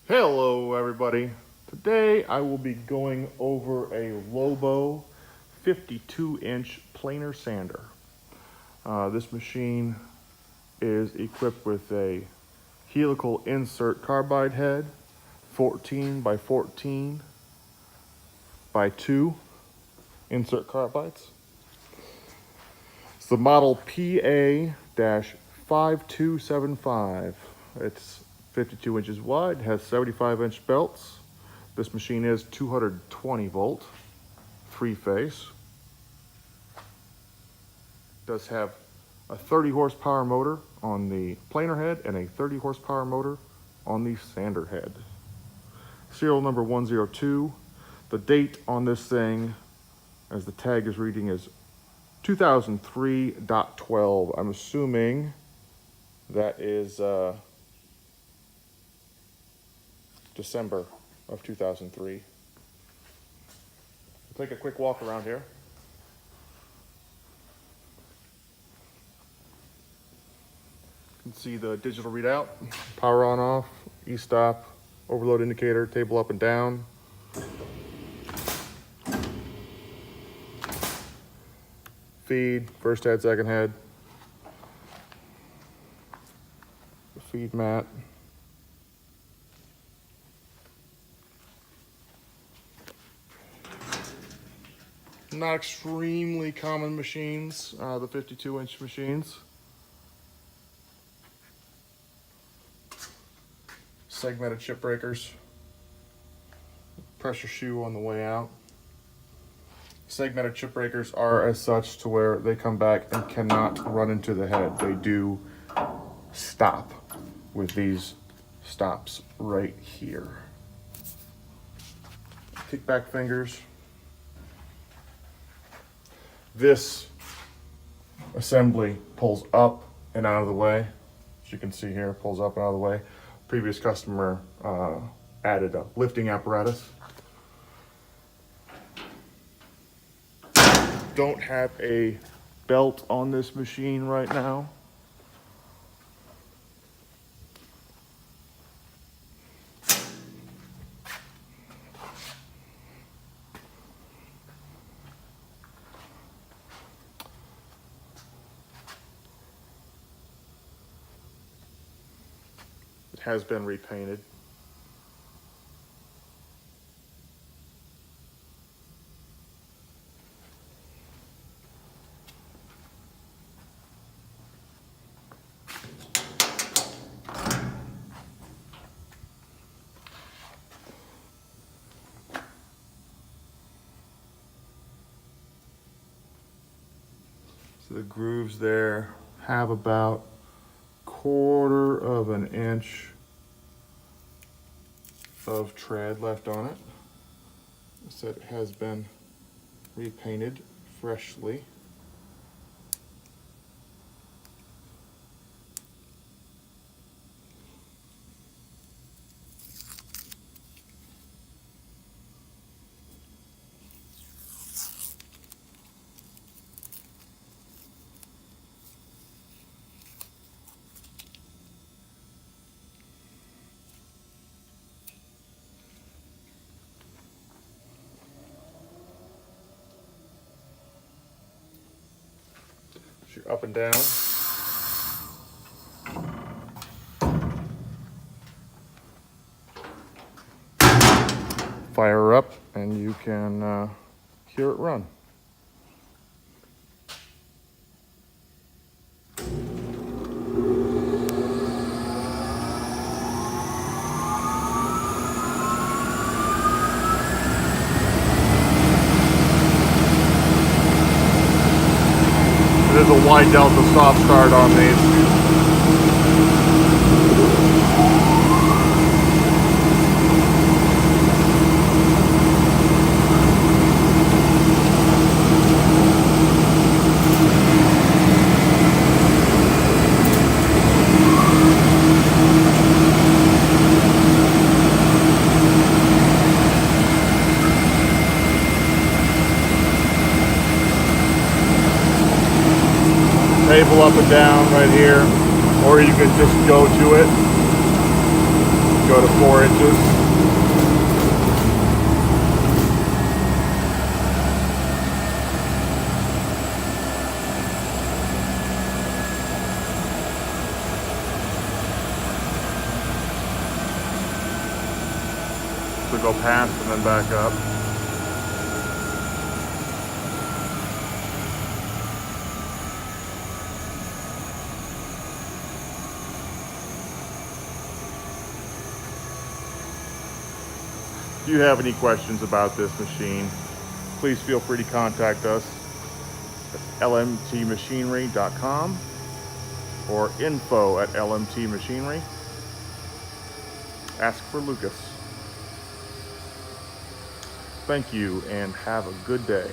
Hello everybody. Today I will be going over a Lobo 52-inch planer sander. This machine is equipped with a helical insert carbide head, 14 by 14 by 2 insert carbides. It's the model PA-5275. It's 52 inches wide, has 75-inch belts. This machine is 220 volt, 3-phase. Does have a 30 horsepower motor on the planer head and a 30 horsepower motor on the sander head. Serial number 102. The date on this thing, as the tag is reading, is 2003.12. I'm assuming that is December of 2003. We'll take a quick walk around here. You can see the digital readout, power on off, e-stop, overload indicator, table up and down. Feed, first head, second head. The feed mat. Not extremely common machines, the 52-inch machines. Segmented chip breakers. Pressure shoe on the way out. Segmented chip breakers are as such to where they come back and cannot run into the head. They do stop with these stops right here. Kickback fingers. This assembly pulls up and out of the way. As you can see here, pulls up and out of the way. Previous customer added a lifting apparatus. Don't have a belt on this machine right now. It has been repainted. So the grooves there have about 1/4 of an inch of tread left on it. So it has been repainted freshly. You're up and down. Fire her up and you can hear it run. It is a wide delta stop start on these. Table up and down right here, or you can just go to it, go go to 4 inches. So go past and then back up. If you have any questions about this machine, please feel free to contact us at lmtmachinery.com or info@lmtmachinery. Ask for Lucas. Thank you and have a good day.